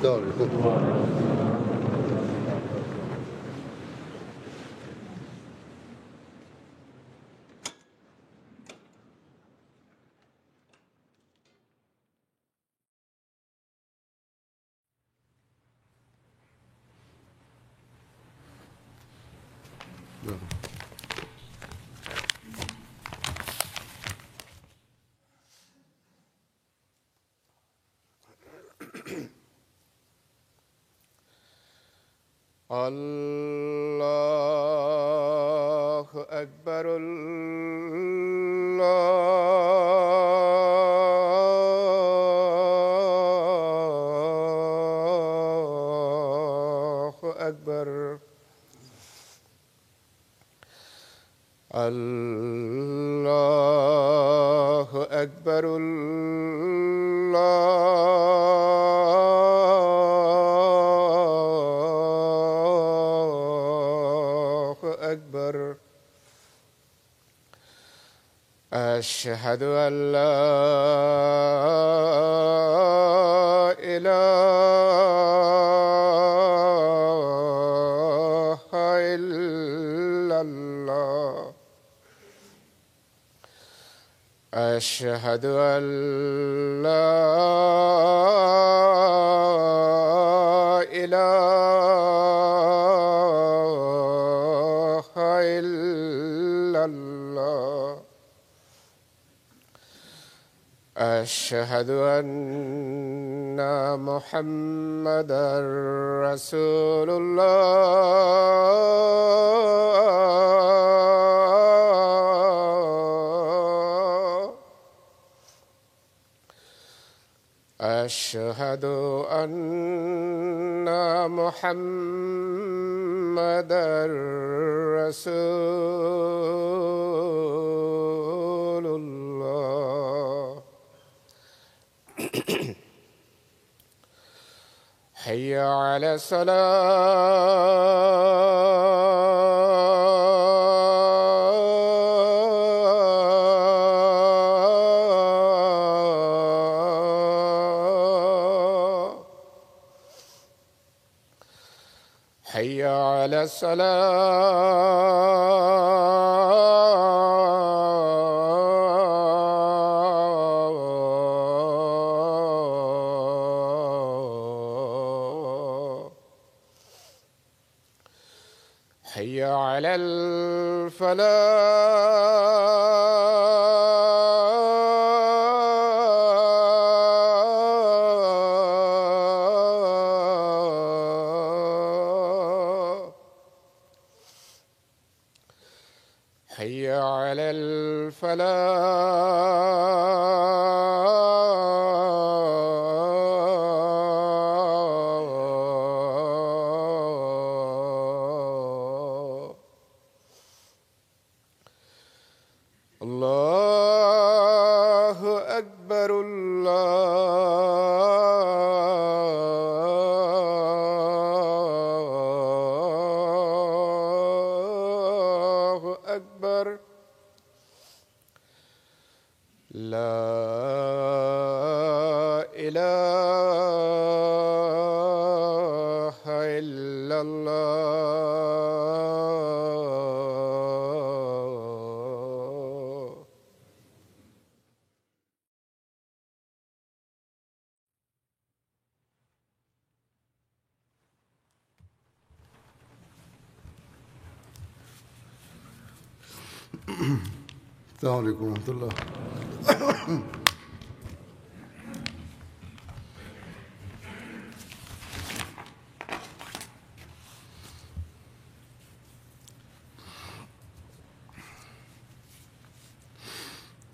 السلام عليكم. الله أكبر الله أكبر الله أكبر الله أكبر أشهد أن لا إله إلا الله أشهد أن لا إله إلا الله أشهد أن محمدًا رسول الله أشهد أن محمدًا رسول الله حي على الصلاة حي على الصلاة حي على الفلاح حي على الفلاح الله أكبر الله أكبر لا إله إلا الله السلام عليكم ورحمة الله.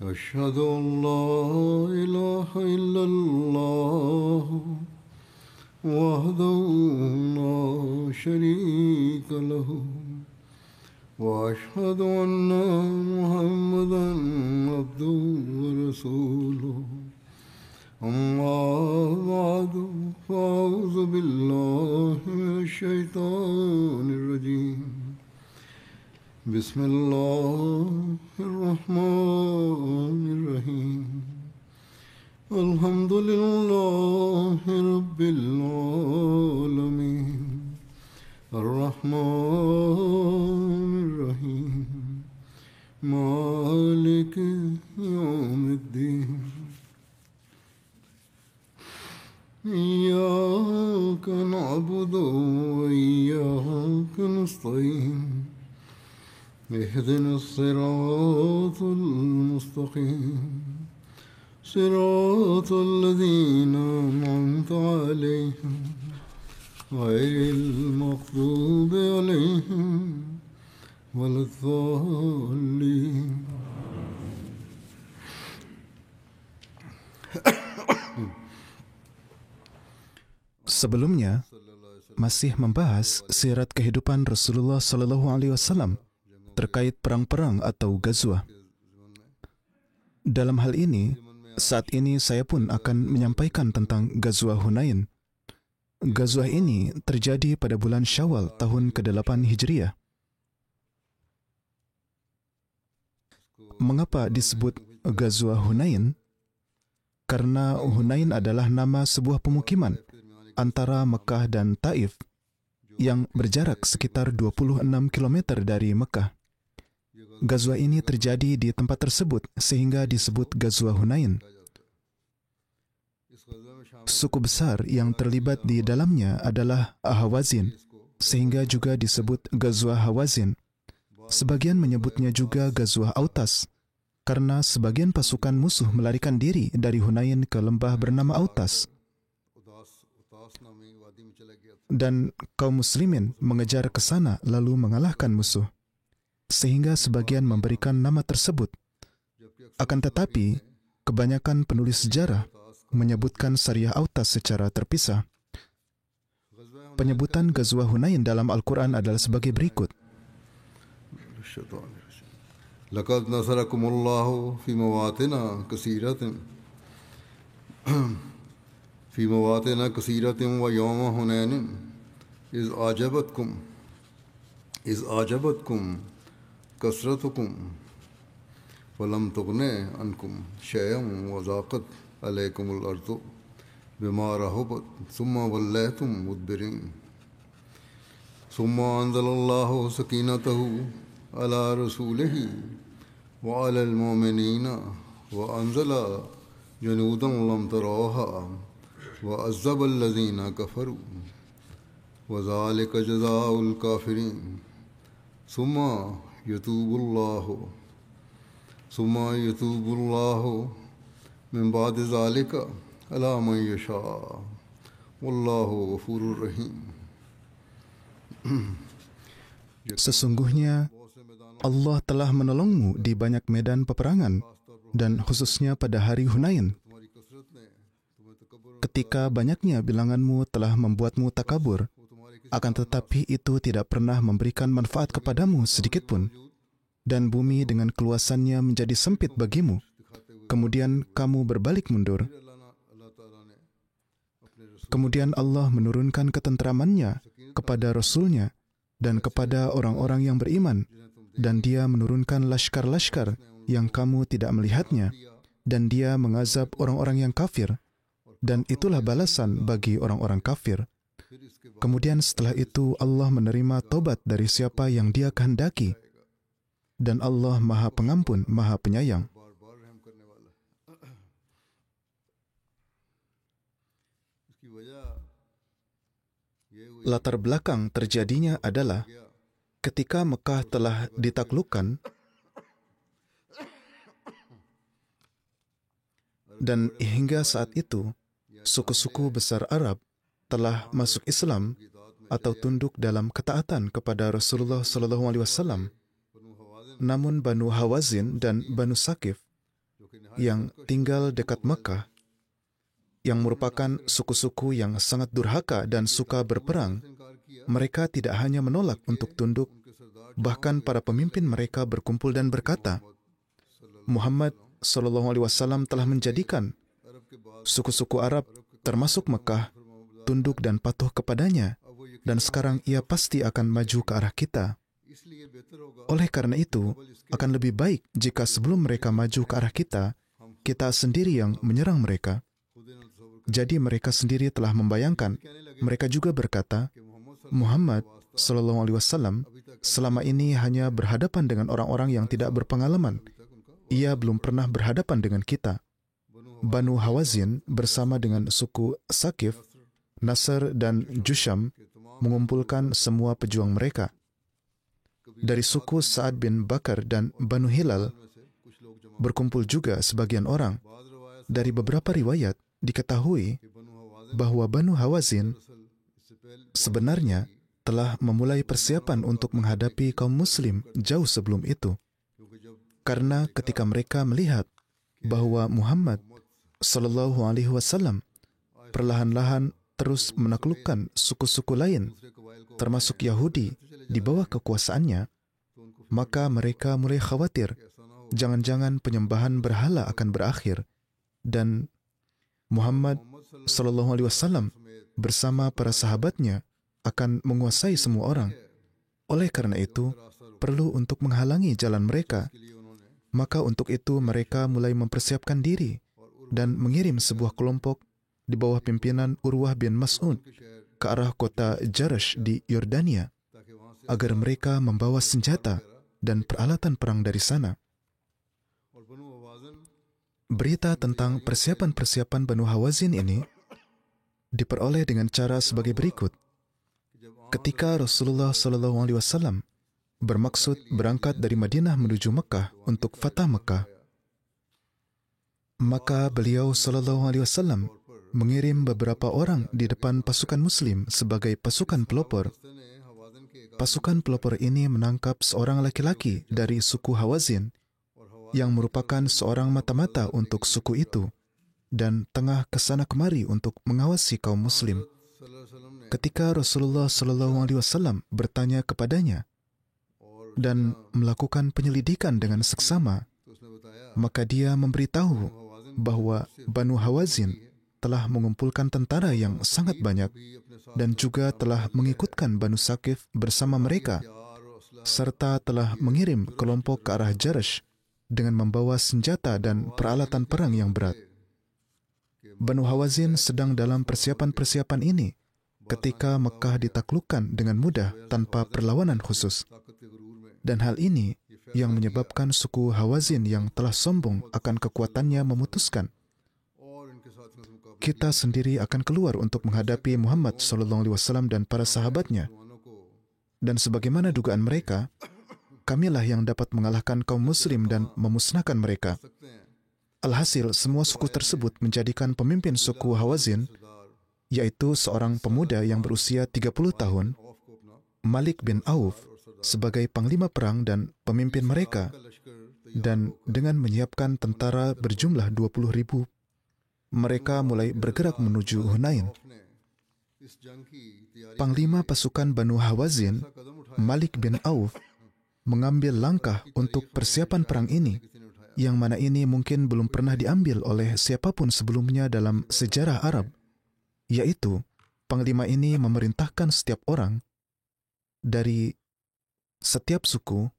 أشهد أن لا إله إلا الله وحده لا شريك له وأشهد أن محمدًا عبده ورسوله أما بعد فأعوذ بالله من الشيطان الرجيم بسم الله الرحمن الرحيم الحمد لله رب العالمين الرحمن الرحيم مالك يوم الدين إياك نعبد وإياك نستعين اهدنا الصراط المستقيم صراط الذين أنعمت عليهم غير المغضوب عليهم ولا الضالين. Sebelumnya, masih membahas sirat kehidupan Rasulullah Sallallahu Alaihi Wasallam terkait perang-perang atau ghazwah. Dalam hal ini, saat ini saya pun akan menyampaikan tentang ghazwah Hunain. Ghazwah ini terjadi pada bulan Syawal tahun ke-8 Hijriah. Mengapa disebut ghazwah Hunain? Karena Hunain adalah nama sebuah pemukiman antara Mekah dan Taif yang berjarak sekitar 26 km dari Mekah. Ghazwah ini terjadi di tempat tersebut sehingga disebut ghazwah Hunain. Suku besar yang terlibat di dalamnya adalah Hawazin, sehingga juga disebut ghazwah Hawazin. Sebagian menyebutnya juga ghazwah Autas, karena sebagian pasukan musuh melarikan diri dari Hunain ke lembah bernama Autas. Dan kaum muslimin mengejar ke sana lalu mengalahkan musuh, sehingga sebagian memberikan nama tersebut. Akan tetapi, kebanyakan penulis sejarah menyebutkan Sariyah Autas secara terpisah. Penyebutan ghazwah Hunain dalam Al-Quran adalah sebagai berikut. لقد نصركم الله في مواطن كثيرة ويوم حنين إذ أعجبتكم كثرتكم فلم تغن عنكم شيئا وضاقت عليكم الأرض بما رحبت ثم وليتم مدبرين ثم أنزل الله سكينته على رسوله وعلى المؤمنين وأنزل جنودا لم تروها وعذب الذين كفروا وذلك جزاء الكافرين ثم يتوب الله من بعد ذلك على من يشاء والله غفور رحيم. Sesungguhnya Allah telah menolongmu di banyak medan peperangan, dan khususnya pada hari Hunain, ketika banyaknya bilanganmu telah membuatmu takabur, akan tetapi itu tidak pernah memberikan manfaat kepadamu sedikitpun, dan bumi dengan keluasannya menjadi sempit bagimu. Kemudian kamu berbalik mundur. Kemudian Allah menurunkan ketentramannya kepada Rasul-Nya dan kepada orang-orang yang beriman, dan Dia menurunkan laskar-laskar yang kamu tidak melihatnya, dan Dia mengazab orang-orang yang kafir, dan itulah balasan bagi orang-orang kafir. Kemudian setelah itu Allah menerima tobat dari siapa yang Dia kehendaki, dan Allah Maha Pengampun, Maha Penyayang. Latar belakang terjadinya adalah ketika Mekah telah ditaklukkan dan hingga saat itu suku-suku besar Arab telah masuk Islam atau tunduk dalam ketaatan kepada Rasulullah SAW. Namun Banu Hawazin dan Banu Saqif yang tinggal dekat Mekah, yang merupakan suku-suku yang sangat durhaka dan suka berperang, mereka tidak hanya menolak untuk tunduk, bahkan para pemimpin mereka berkumpul dan berkata, Muhammad SAW telah menjadikan suku-suku Arab termasuk Mekah tunduk dan patuh kepadanya, dan sekarang ia pasti akan maju ke arah kita. Oleh karena itu, akan lebih baik jika sebelum mereka maju ke arah kita, kita sendiri yang menyerang mereka. Jadi mereka sendiri telah membayangkan, mereka juga berkata, Muhammad Sallallahu Alaihi Wasallam selama ini hanya berhadapan dengan orang-orang yang tidak berpengalaman. Ia belum pernah berhadapan dengan kita. Banu Hawazin bersama dengan suku Saqif, Nasr dan Jusham mengumpulkan semua pejuang mereka. Dari suku Sa'ad bin Bakar dan Banu Hilal berkumpul juga sebagian orang. Dari beberapa riwayat diketahui bahwa Banu Hawazin sebenarnya telah memulai persiapan untuk menghadapi kaum muslim jauh sebelum itu. Karena ketika mereka melihat bahwa Muhammad Sallallahu Alaihi Wasallam perlahan-lahan terus menaklukkan suku-suku lain, termasuk Yahudi, di bawah kekuasaannya, maka mereka mulai khawatir, jangan-jangan penyembahan berhala akan berakhir, dan Muhammad Sallallahu Alaihi Wasallam bersama para sahabatnya akan menguasai semua orang. Oleh karena itu, perlu untuk menghalangi jalan mereka. Maka untuk itu mereka mulai mempersiapkan diri dan mengirim sebuah kelompok di bawah pimpinan Urwah bin Mas'ud ke arah kota Jarash di Yordania agar mereka membawa senjata dan peralatan perang dari sana. Berita tentang persiapan-persiapan Banu Hawazin ini diperoleh dengan cara sebagai berikut. Ketika Rasulullah SAW bermaksud berangkat dari Madinah menuju Mekah untuk Fatah Mekah, maka beliau SAW mengirim beberapa orang di depan pasukan Muslim sebagai pasukan pelopor. Pasukan pelopor ini menangkap seorang laki-laki dari suku Hawazin yang merupakan seorang mata-mata untuk suku itu dan tengah kesana kemari untuk mengawasi kaum Muslim. Ketika Rasulullah SAW bertanya kepadanya dan melakukan penyelidikan dengan seksama, maka dia memberitahu bahwa Banu Hawazin telah mengumpulkan tentara yang sangat banyak dan juga telah mengikutkan Banu Saqif bersama mereka, serta telah mengirim kelompok ke arah Jarash dengan membawa senjata dan peralatan perang yang berat. Banu Hawazin sedang dalam persiapan-persiapan ini ketika Mekah ditaklukkan dengan mudah tanpa perlawanan khusus. Dan hal ini yang menyebabkan suku Hawazin yang telah sombong akan kekuatannya memutuskan, kita sendiri akan keluar untuk menghadapi Muhammad SAW dan para sahabatnya. Dan sebagaimana dugaan mereka, kamilah yang dapat mengalahkan kaum muslim dan memusnahkan mereka. Alhasil, semua suku tersebut menjadikan pemimpin suku Hawazin, yaitu seorang pemuda yang berusia 30 tahun, Malik bin Auf, sebagai panglima perang dan pemimpin mereka, dan dengan menyiapkan tentara berjumlah 20.000, mereka mulai bergerak menuju Hunain. Panglima pasukan Banu Hawazin, Malik bin Auf, mengambil langkah untuk persiapan perang ini, yang mana ini mungkin belum pernah diambil oleh siapapun sebelumnya dalam sejarah Arab, yaitu panglima ini memerintahkan setiap orang dari setiap suku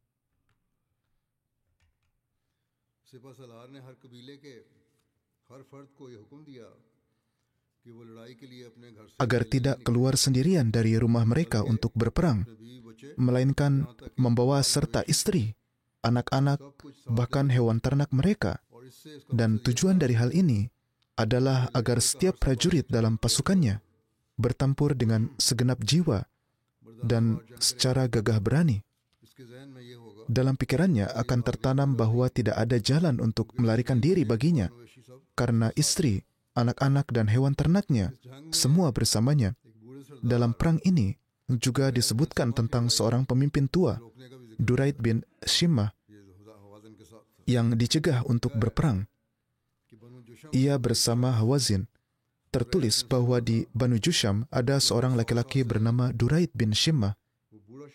agar tidak keluar sendirian dari rumah mereka untuk berperang, melainkan membawa serta istri, anak-anak, bahkan hewan ternak mereka. Dan tujuan dari hal ini adalah agar setiap prajurit dalam pasukannya bertempur dengan segenap jiwa dan secara gagah berani. Dalam pikirannya akan tertanam bahwa tidak ada jalan untuk melarikan diri baginya, karena istri, anak-anak, dan hewan ternaknya semua bersamanya. Dalam perang ini juga disebutkan tentang seorang pemimpin tua, Duraid bin Shimmah, yang dicegah untuk berperang. Ia bersama Hawazin. Tertulis bahwa di Banu Jusham ada seorang laki-laki bernama Duraid bin Shimmah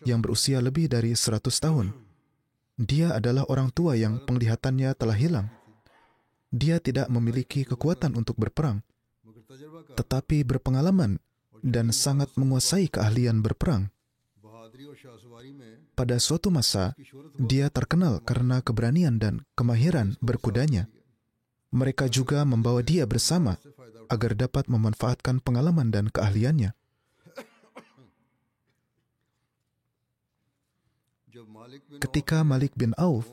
yang berusia lebih dari 100 tahun. Dia adalah orang tua yang penglihatannya telah hilang. Dia tidak memiliki kekuatan untuk berperang, tetapi berpengalaman dan sangat menguasai keahlian berperang. Pada suatu masa, dia terkenal karena keberanian dan kemahiran berkudanya. Mereka juga membawa dia bersama agar dapat memanfaatkan pengalaman dan keahliannya. Ketika Malik bin Auf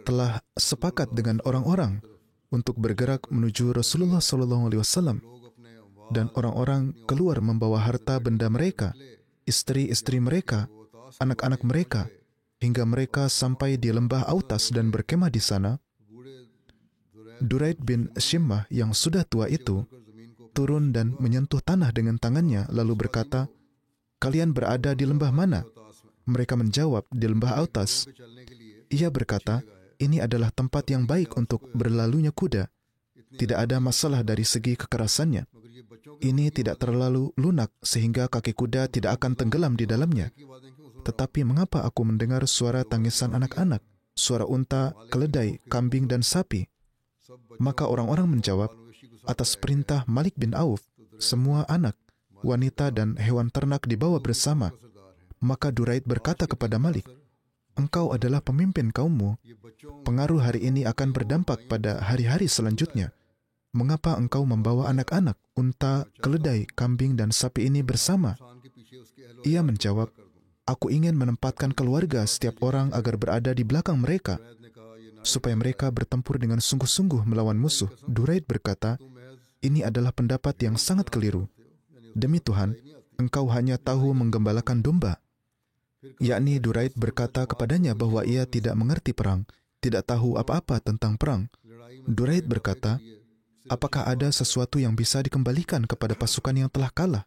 telah sepakat dengan orang-orang untuk bergerak menuju Rasulullah SAW, dan orang-orang keluar membawa harta benda mereka, istri-istri mereka, anak-anak mereka, hingga mereka sampai di lembah Autas dan berkemah di sana, Duraid bin Shimmah yang sudah tua itu turun dan menyentuh tanah dengan tangannya lalu berkata, "Kalian berada di lembah mana?" Mereka menjawab, "Di lembah Autas." Ia berkata, "Ini adalah tempat yang baik untuk berlalunya kuda. Tidak ada masalah dari segi kekerasannya. Ini tidak terlalu lunak sehingga kaki kuda tidak akan tenggelam di dalamnya. Tetapi mengapa aku mendengar suara tangisan anak-anak, suara unta, keledai, kambing, dan sapi?" Maka orang-orang menjawab, "Atas perintah Malik bin Auf, semua anak, wanita, dan hewan ternak dibawa bersama." Maka Duraid berkata kepada Malik, "Engkau adalah pemimpin kaummu. Pengaruh hari ini akan berdampak pada hari-hari selanjutnya. Mengapa engkau membawa anak-anak, unta, keledai, kambing, dan sapi ini bersama?" Ia menjawab, "Aku ingin menempatkan keluarga setiap orang agar berada di belakang mereka, supaya mereka bertempur dengan sungguh-sungguh melawan musuh." Duraid berkata, "Ini adalah pendapat yang sangat keliru. Demi Tuhan, engkau hanya tahu menggembalakan domba." Yakni Duraid berkata kepadanya bahwa ia tidak mengerti perang, tidak tahu apa-apa tentang perang. Duraid berkata, "Apakah ada sesuatu yang bisa dikembalikan kepada pasukan yang telah kalah?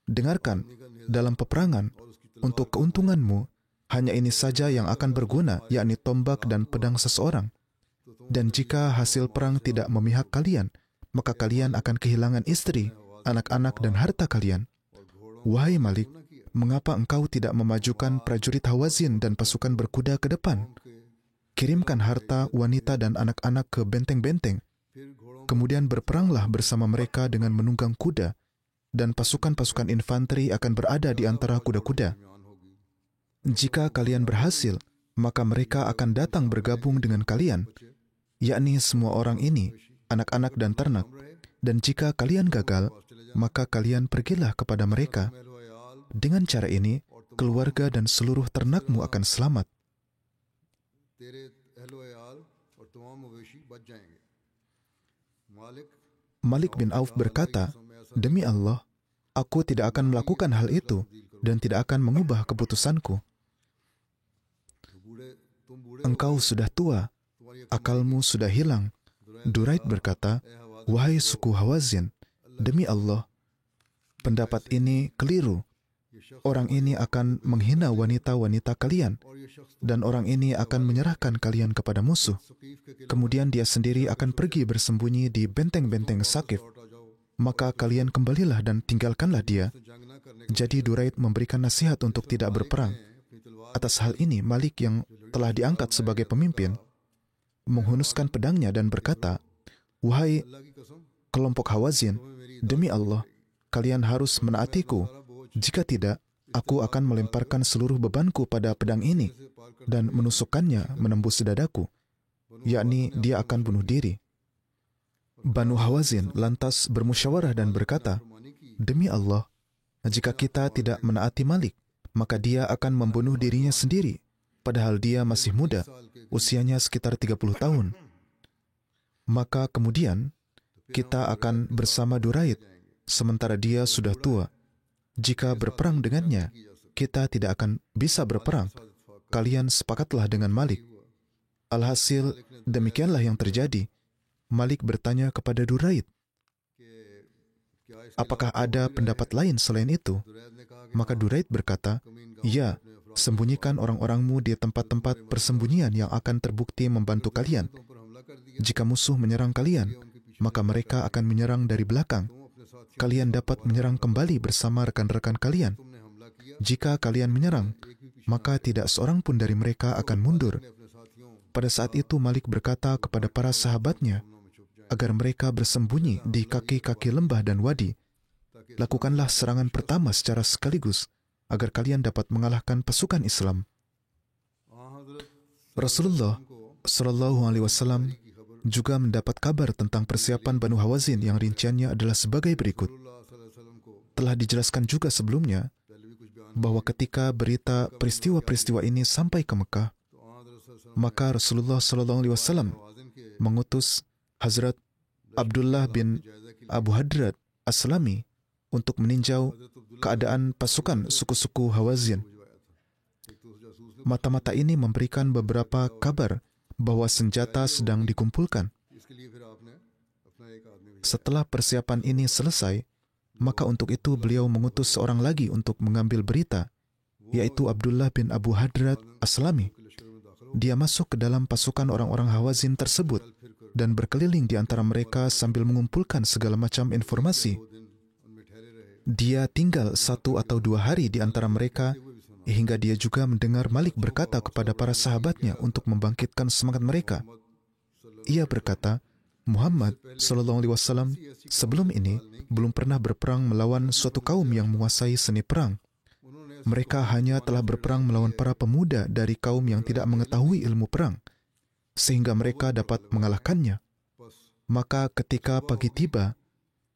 Dengarkan, dalam peperangan, untuk keuntunganmu, hanya ini saja yang akan berguna, yakni tombak dan pedang seseorang. Dan jika hasil perang tidak memihak kalian, maka kalian akan kehilangan istri, anak-anak, dan harta kalian. Wahai Malik, mengapa engkau tidak memajukan prajurit Hawazin dan pasukan berkuda ke depan? Kirimkan harta, wanita, dan anak-anak ke benteng-benteng. Kemudian berperanglah bersama mereka dengan menunggang kuda, dan pasukan-pasukan infanteri akan berada di antara kuda-kuda. Jika kalian berhasil, maka mereka akan datang bergabung dengan kalian, yakni semua orang ini, anak-anak dan ternak. Dan jika kalian gagal, maka kalian pergilah kepada mereka. Dengan cara ini, keluarga dan seluruh ternakmu akan selamat." Malik bin Auf berkata, "Demi Allah, aku tidak akan melakukan hal itu dan tidak akan mengubah keputusanku. Engkau sudah tua, akalmu sudah hilang." Duraid berkata, "Wahai suku Hawazin, demi Allah, pendapat ini keliru. Orang ini akan menghina wanita-wanita kalian, dan orang ini akan menyerahkan kalian kepada musuh. Kemudian dia sendiri akan pergi bersembunyi di benteng-benteng Saqif. Maka kalian kembalilah dan tinggalkanlah dia." Jadi Duraid memberikan nasihat untuk tidak berperang. Atas hal ini, Malik yang telah diangkat sebagai pemimpin menghunuskan pedangnya dan berkata, "Wahai kelompok Hawazin, demi Allah, kalian harus menaatiku. Jika tidak, aku akan melemparkan seluruh bebanku pada pedang ini dan menusukkannya menembus dadaku, yakni dia akan bunuh diri." Banu Hawazin lantas bermusyawarah dan berkata, "Demi Allah, jika kita tidak menaati Malik, maka dia akan membunuh dirinya sendiri, padahal dia masih muda, usianya sekitar 30 tahun. Maka kemudian kita akan bersama Duraid, sementara dia sudah tua. Jika berperang dengannya, kita tidak akan bisa berperang. Kalian sepakatlah dengan Malik." Alhasil, demikianlah yang terjadi. Malik bertanya kepada Duraid, "Apakah ada pendapat lain selain itu?" Maka Duraid berkata, "Ya, sembunyikan orang-orangmu di tempat-tempat persembunyian yang akan terbukti membantu kalian. Jika musuh menyerang kalian, maka mereka akan menyerang dari belakang. Kalian dapat menyerang kembali bersama rekan-rekan kalian. Jika kalian menyerang, maka tidak seorang pun dari mereka akan mundur." Pada saat itu Malik berkata kepada para sahabatnya agar mereka bersembunyi di kaki-kaki lembah dan wadi. "Lakukanlah serangan pertama secara sekaligus agar kalian dapat mengalahkan pasukan Islam." Rasulullah SAW juga mendapat kabar tentang persiapan Banu Hawazin yang rinciannya adalah sebagai berikut. Telah dijelaskan juga sebelumnya bahwa ketika berita peristiwa-peristiwa ini sampai ke Mekah, maka Rasulullah SAW mengutus Hazrat Abdullah bin Abu Hadrat Aslami untuk meninjau keadaan pasukan suku-suku Hawazin. Mata-mata ini memberikan beberapa kabar bahwa senjata sedang dikumpulkan. Setelah persiapan ini selesai, maka untuk itu beliau mengutus seorang lagi untuk mengambil berita, yaitu Abdullah bin Abu Hadrat Aslami. Dia masuk ke dalam pasukan orang-orang Hawazin tersebut dan berkeliling di antara mereka sambil mengumpulkan segala macam informasi. Dia tinggal 1 atau 2 hari di antara mereka, hingga dia juga mendengar Malik berkata kepada para sahabatnya untuk membangkitkan semangat mereka. Ia berkata, Muhammad SAW sebelum ini belum pernah berperang melawan suatu kaum yang menguasai seni perang. Mereka hanya telah berperang melawan para pemuda dari kaum yang tidak mengetahui ilmu perang, sehingga mereka dapat mengalahkannya. Maka ketika pagi tiba,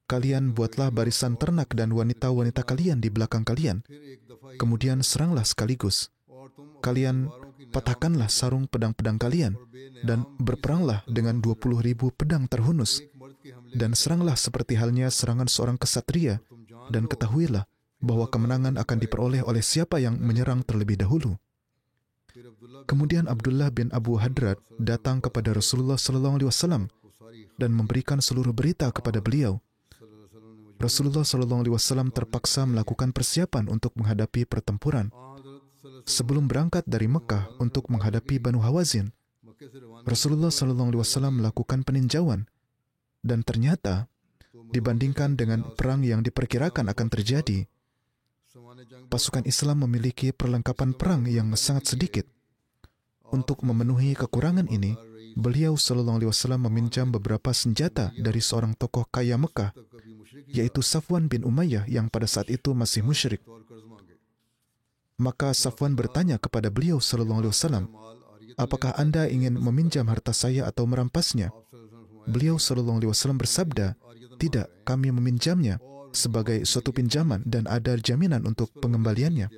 kalian buatlah barisan ternak dan wanita-wanita kalian di belakang kalian. Kemudian seranglah sekaligus. Kalian patahkanlah sarung pedang-pedang kalian dan berperanglah dengan 20.000 pedang terhunus. Dan seranglah seperti halnya serangan seorang kesatria, dan ketahuilah bahwa kemenangan akan diperoleh oleh siapa yang menyerang terlebih dahulu. Kemudian Abdullah bin Abu Hadrat datang kepada Rasulullah SAW dan memberikan seluruh berita kepada beliau. Rasulullah SAW terpaksa melakukan persiapan untuk menghadapi pertempuran. Sebelum berangkat dari Mekah untuk menghadapi Banu Hawazin, Rasulullah SAW melakukan peninjauan, dan ternyata dibandingkan dengan perang yang diperkirakan akan terjadi, pasukan Islam memiliki perlengkapan perang yang sangat sedikit. Untuk memenuhi kekurangan ini, beliau SAW meminjam beberapa senjata dari seorang tokoh kaya Mekah, yaitu Safwan bin Umayyah yang pada saat itu masih musyrik. Maka Safwan bertanya kepada beliau SAW, apakah Anda ingin meminjam harta saya atau merampasnya? Beliau SAW bersabda, tidak, kami meminjamnya sebagai suatu pinjaman dan ada jaminan untuk pengembaliannya.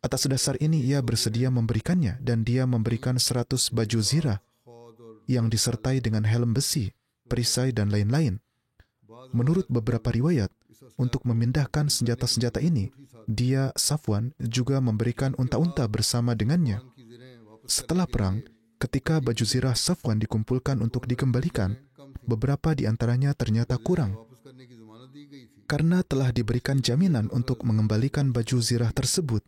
Atas dasar ini ia bersedia memberikannya, dan dia memberikan 100 baju zirah yang disertai dengan helm besi, perisai, dan lain-lain. Menurut beberapa riwayat, untuk memindahkan senjata-senjata ini, dia, Safwan, juga memberikan unta-unta bersama dengannya. Setelah perang, ketika baju zirah Safwan dikumpulkan untuk dikembalikan, beberapa di antaranya ternyata kurang. Karena telah diberikan jaminan untuk mengembalikan baju zirah tersebut,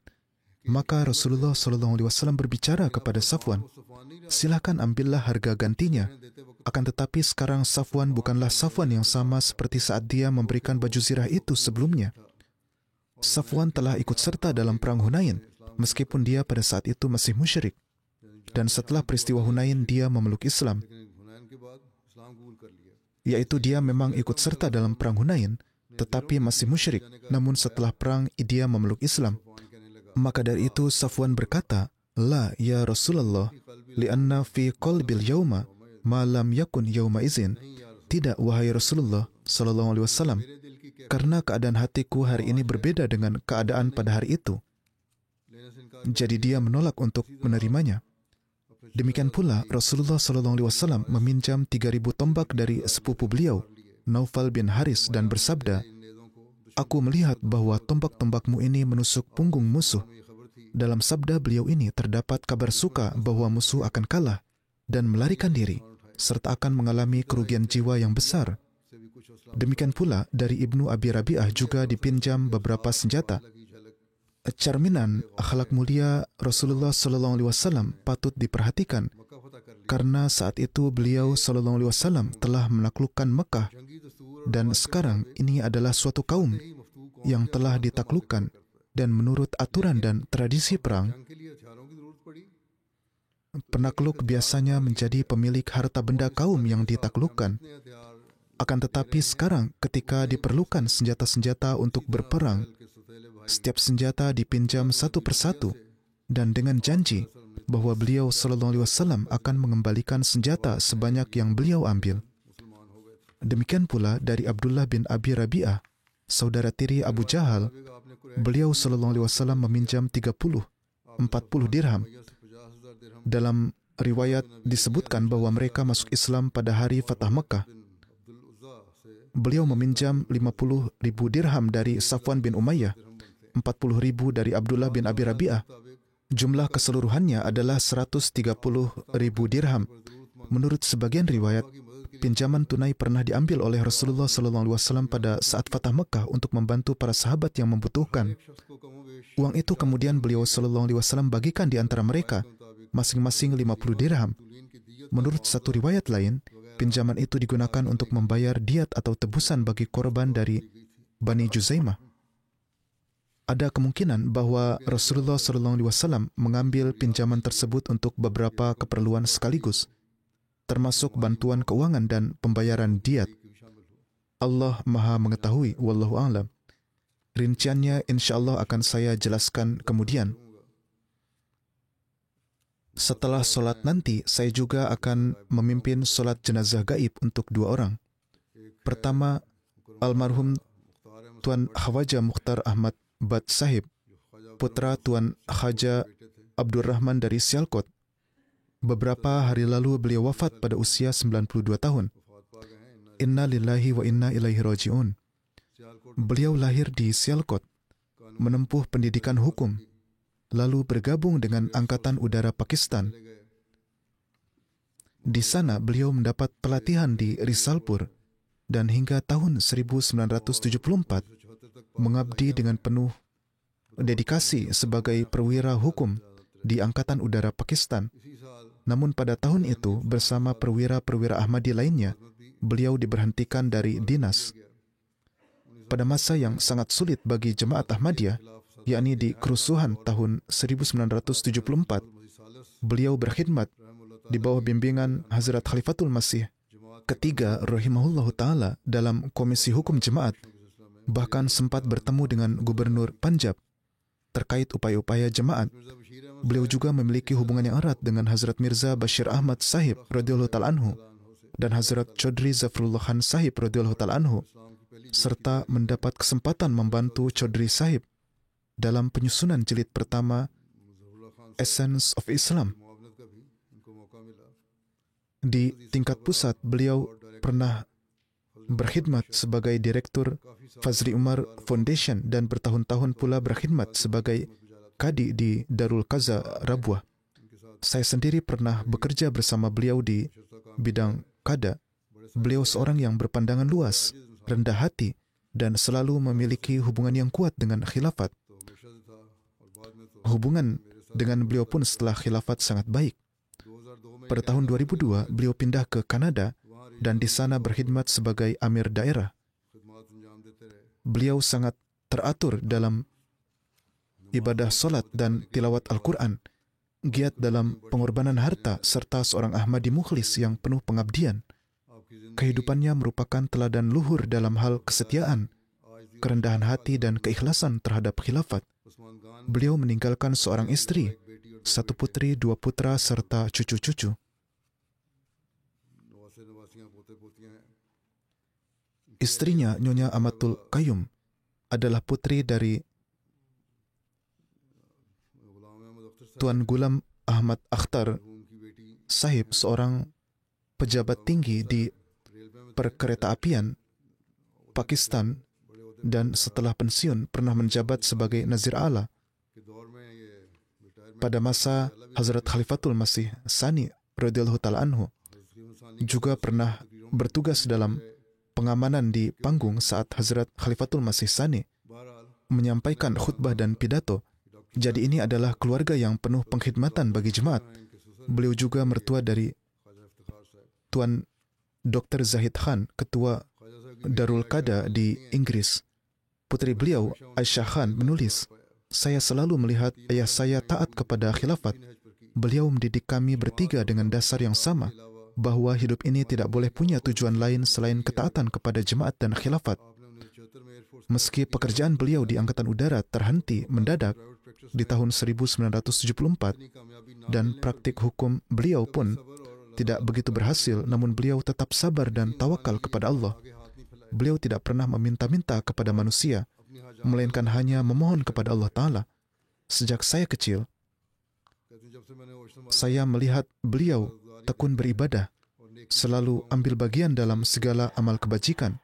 maka Rasulullah SAW berbicara kepada Safwan, silakan ambillah harga gantinya. Akan tetapi sekarang Safwan bukanlah Safwan yang sama seperti saat dia memberikan baju zirah itu sebelumnya. Safwan telah ikut serta dalam perang Hunain, meskipun dia pada saat itu masih musyrik. Dan setelah peristiwa Hunain, dia memeluk Islam. Yaitu dia memang ikut serta dalam perang Hunain, tetapi masih musyrik. Namun setelah perang, dia memeluk Islam. Maka dari itu Safwan berkata, La ya Rasulullah, li'anna fi qalbil yawma ma lam yakun yawma izin. Tidak, wahai Rasulullah SAW, karena keadaan hatiku hari ini berbeda dengan keadaan pada hari itu. Jadi dia menolak untuk menerimanya. Demikian pula Rasulullah SAW meminjam 3.000 tombak dari sepupu beliau, Naufal bin Haris, dan bersabda, Aku melihat bahwa tombak-tombakmu ini menusuk punggung musuh. Dalam sabda beliau ini terdapat kabar suka bahwa musuh akan kalah dan melarikan diri, serta akan mengalami kerugian jiwa yang besar. Demikian pula dari Ibnu Abi Rabi'ah juga dipinjam beberapa senjata. Cerminan akhlak mulia Rasulullah SAW patut diperhatikan, karena saat itu beliau SAW telah menaklukkan Mekah, dan sekarang ini adalah suatu kaum yang telah ditaklukkan, dan menurut aturan dan tradisi perang, penakluk biasanya menjadi pemilik harta benda kaum yang ditaklukkan. Akan tetapi sekarang ketika diperlukan senjata-senjata untuk berperang, setiap senjata dipinjam satu persatu, dan dengan janji bahwa beliau sallallahu alaihi wasallam akan mengembalikan senjata sebanyak yang beliau ambil. Demikian pula dari Abdullah bin Abi Rabi'ah, saudara tiri Abu Jahal, beliau sallallahu alaihi wasallam meminjam 40 dirham. Dalam riwayat disebutkan bahwa mereka masuk Islam pada hari Fatah Mekah. Beliau meminjam 50.000 dirham dari Safwan bin Umayyah, 40.000 dari Abdullah bin Abi Rabi'ah. Jumlah keseluruhannya adalah 130.000 dirham. Menurut sebagian riwayat, pinjaman tunai pernah diambil oleh Rasulullah SAW pada saat Fatah Mekah untuk membantu para sahabat yang membutuhkan. Uang itu kemudian beliau SAW bagikan di antara mereka, masing-masing 50 dirham. Menurut satu riwayat lain, pinjaman itu digunakan untuk membayar diat atau tebusan bagi korban dari Bani Juzaimah. Ada kemungkinan bahwa Rasulullah SAW mengambil pinjaman tersebut untuk beberapa keperluan sekaligus, termasuk bantuan keuangan dan pembayaran diat. Allah Maha mengetahui, wallahu a'lam. Rinciannya insyaAllah akan saya jelaskan kemudian. Setelah solat nanti, saya juga akan memimpin solat jenazah gaib untuk 2 orang. Pertama, almarhum Tuan Khawaja Mukhtar Ahmad Bad Sahib, putra Tuan Khaja Abdurrahman dari Sialkot. Beberapa hari lalu beliau wafat pada usia 92 tahun. Inna lillahi wa inna ilaihi raji'un. Beliau lahir di Sialkot, menempuh pendidikan hukum, lalu bergabung dengan Angkatan Udara Pakistan. Di sana beliau mendapat pelatihan di Risalpur dan hingga tahun 1974 mengabdi dengan penuh dedikasi sebagai perwira hukum di Angkatan Udara Pakistan. Namun pada tahun itu bersama perwira-perwira Ahmadi lainnya, beliau diberhentikan dari dinas. Pada masa yang sangat sulit bagi jemaat Ahmadiyah, yakni di kerusuhan tahun 1974, beliau berkhidmat di bawah bimbingan Hazrat Khalifatul Masih ketiga rahimahullahu ta'ala dalam Komisi Hukum Jemaat, bahkan sempat bertemu dengan Gubernur Punjab terkait upaya-upaya jemaat. Beliau juga memiliki hubungan yang erat dengan Hazrat Mirza Bashir Ahmad Sahib radhiyallahu ta'ala anhu dan Hazrat Chaudhry Zafrullah Khan Sahib radhiyallahu ta'ala anhu, serta mendapat kesempatan membantu Chaudhry Sahib dalam penyusunan jilid pertama Essence of Islam. Di tingkat pusat, beliau pernah berkhidmat sebagai Direktur Fazli Umar Foundation dan bertahun-tahun pula berkhidmat sebagai Kadi di Darul Qaza Rabwah. Saya sendiri pernah bekerja bersama beliau di bidang Qada. Beliau seorang yang berpandangan luas, rendah hati, dan selalu memiliki hubungan yang kuat dengan khilafat. Hubungan dengan beliau pun setelah khilafat sangat baik. Pada tahun 2002, beliau pindah ke Kanada dan di sana berkhidmat sebagai Amir Daerah. Beliau sangat teratur dalam ibadah solat dan tilawat Al-Quran, giat dalam pengorbanan harta, serta seorang Ahmadi mukhlis yang penuh pengabdian. Kehidupannya merupakan teladan luhur dalam hal kesetiaan, kerendahan hati, dan keikhlasan terhadap khilafat. Beliau meninggalkan seorang istri, 1 putri, 2 putra, serta cucu-cucu. Istrinya, Nyonya Amatul Qayyum, adalah putri dari Tuan Gulam Ahmad Akhtar Sahib, seorang pejabat tinggi di perkeretaapian Pakistan dan setelah pensiun pernah menjabat sebagai Nazir A'la. Pada masa Hazrat Khalifatul Masih Sani radhiyallahu ta'ala anhu, juga pernah bertugas dalam pengamanan di panggung saat Hazrat Khalifatul Masih Sani menyampaikan khutbah dan pidato. Jadi ini adalah keluarga yang penuh pengkhidmatan bagi jemaat. Beliau juga mertua dari Tuan Dr. Zahid Khan, ketua Darul Qada di Inggris. Putri beliau, Aisyah Khan, menulis, "Saya selalu melihat ayah saya taat kepada khilafat. Beliau mendidik kami bertiga dengan dasar yang sama, bahwa hidup ini tidak boleh punya tujuan lain selain ketaatan kepada jemaat dan khilafat. Meski pekerjaan beliau di Angkatan Udara terhenti mendadak, di tahun 1974 dan praktik hukum beliau pun tidak begitu berhasil, namun beliau tetap sabar dan tawakal kepada Allah. Beliau tidak pernah meminta-minta kepada manusia, melainkan hanya memohon kepada Allah Ta'ala. Sejak saya kecil, saya melihat beliau tekun beribadah, selalu ambil bagian dalam segala amal kebajikan.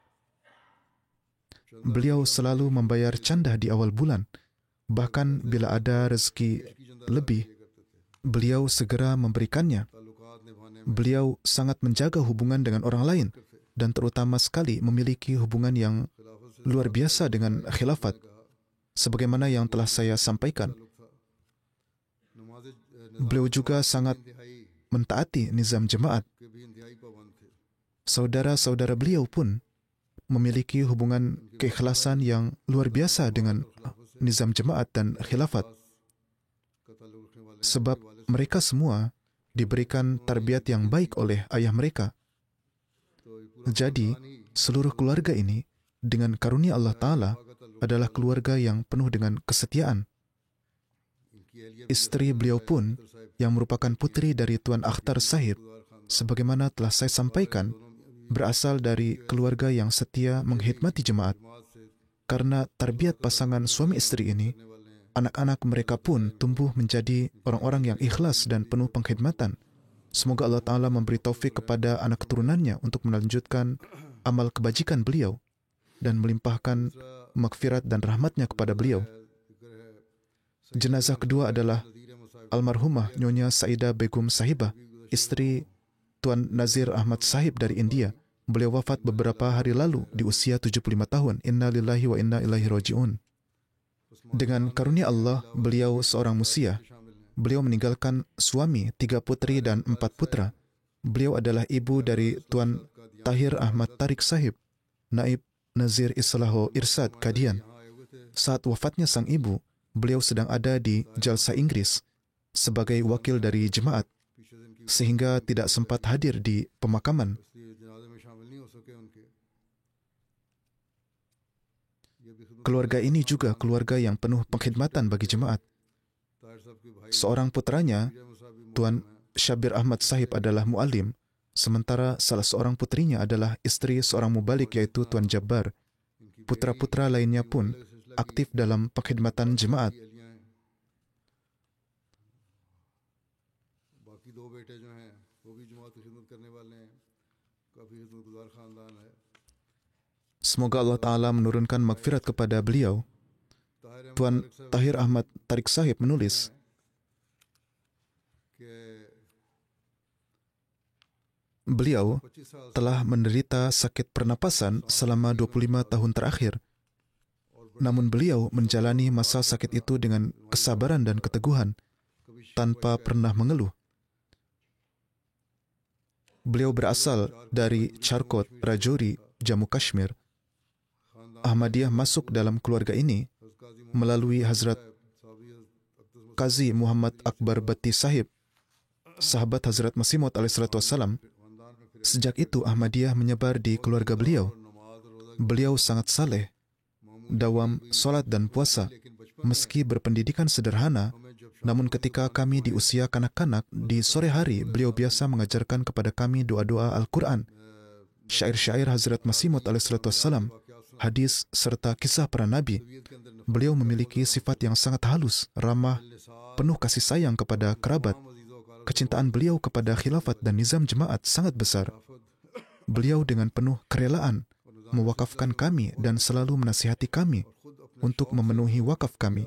Beliau selalu membayar candah di awal bulan. Bahkan bila ada rezeki lebih, beliau segera memberikannya. Beliau sangat menjaga hubungan dengan orang lain dan terutama sekali memiliki hubungan yang luar biasa dengan khilafat. Sebagaimana yang telah saya sampaikan, beliau juga sangat mentaati nizam jemaat. Saudara-saudara beliau pun memiliki hubungan keikhlasan yang luar biasa dengan nizam jemaat dan khilafat. Sebab mereka semua diberikan tarbiyat yang baik oleh ayah mereka. Jadi, seluruh keluarga ini dengan karunia Allah Ta'ala adalah keluarga yang penuh dengan kesetiaan. Istri beliau pun, yang merupakan putri dari Tuan Akhtar Sahib, sebagaimana telah saya sampaikan, berasal dari keluarga yang setia menghormati jemaat. Karena tarbiyat pasangan suami istri ini, anak-anak mereka pun tumbuh menjadi orang-orang yang ikhlas dan penuh pengkhidmatan. Semoga Allah Ta'ala memberi taufik kepada anak keturunannya untuk melanjutkan amal kebajikan beliau dan melimpahkan maghfirat dan rahmatnya kepada beliau. Jenazah kedua adalah almarhumah Nyonya Saidah Begum Sahibah, istri Tuan Nazir Ahmad Sahib dari India. Beliau wafat beberapa hari lalu di usia 75 tahun. Inna lillahi wa inna ilaihi raji'un. Dengan karunia Allah, beliau seorang musia. Beliau meninggalkan suami, 3 putri dan 4 putra. Beliau adalah ibu dari Tuan Tahir Ahmad Tariq Sahib, Naib Nazir Islaho Irsad Kadian. Saat wafatnya sang ibu, beliau sedang ada di Jalsa Inggris sebagai wakil dari jemaat, sehingga tidak sempat hadir di pemakaman. Keluarga ini juga keluarga yang penuh pengkhidmatan bagi jemaat. Seorang putranya, Tuan Syabir Ahmad Sahib adalah mu'alim, sementara salah seorang putrinya adalah istri seorang mubalik yaitu Tuan Jabbar. Putra-putra lainnya pun aktif dalam pengkhidmatan jemaat. Semoga Allah Ta'ala menurunkan maghfirat kepada beliau. Tuan Tahir Ahmad Tariq Sahib menulis, beliau telah menderita sakit pernapasan selama 25 tahun terakhir. Namun beliau menjalani masa sakit itu dengan kesabaran dan keteguhan, tanpa pernah mengeluh. Beliau berasal dari Charkot, Rajouri, Jammu Kashmir. Ahmadiyah masuk dalam keluarga ini melalui Hazrat Qazi Muhammad Akbar Batti Sahib, sahabat Hazrat Masih Maud alaihissalam. Sejak itu Ahmadiyah menyebar di keluarga beliau. Beliau sangat saleh, dawam solat dan puasa. Meski berpendidikan sederhana, namun ketika kami di usia kanak-kanak, di sore hari beliau biasa mengajarkan kepada kami doa-doa Al-Quran, syair-syair Hazrat Masih Maud alaihissalam, hadis serta kisah para nabi. Beliau memiliki sifat yang sangat halus, ramah, penuh kasih sayang kepada kerabat. Kecintaan beliau kepada khilafat dan nizam jemaat sangat besar. Beliau dengan penuh kerelaan mewakafkan kami dan selalu menasihati kami untuk memenuhi wakaf kami.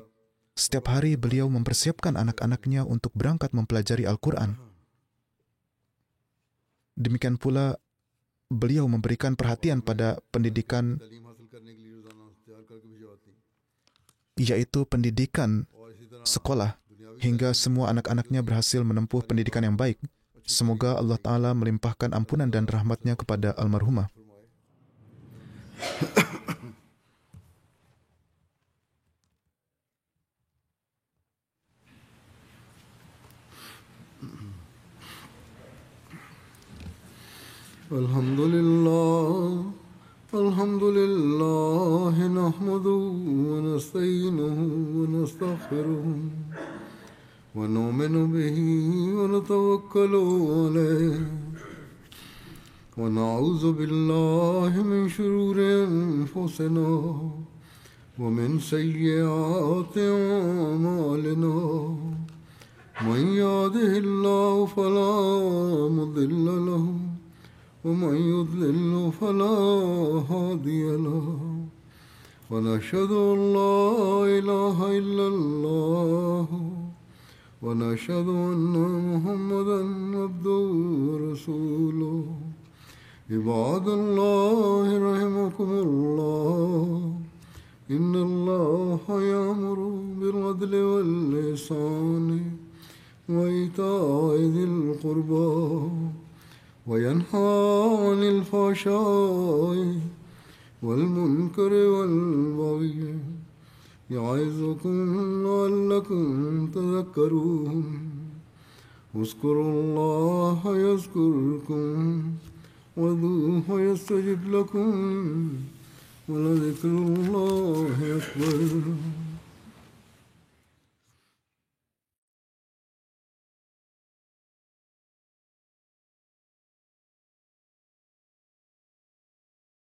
Setiap hari beliau mempersiapkan anak-anaknya untuk berangkat mempelajari Al-Quran. Demikian pula beliau memberikan perhatian pada pendidikan, yaitu pendidikan sekolah, hingga semua anak-anaknya berhasil menempuh pendidikan yang baik. Semoga Allah Ta'ala melimpahkan ampunan dan rahmatnya kepada almarhumah. Alhamdulillah. الحمد لله نحمده ونستعينه ونستغفره ونؤمن به ونتوكل عليه ونعوذ بالله من شرور أنفسنا ومن سيئات أعمالنا من يهده الله فلا مضل له ومن يضلل فلا هادي له ونشهد أن لا إله إلا الله ونشهد أن محمدا عبده ورسوله عباد الله رحمكم الله إن الله يأمر بالعدل والإحسان وإيتاء ذي القربى وينهى عن الفحشاء والمنكر والبغي يعظكم لعلكم تذكرون اذكروا الله يذكركم وادعوه يستجب لكم ولذكر الله أكبر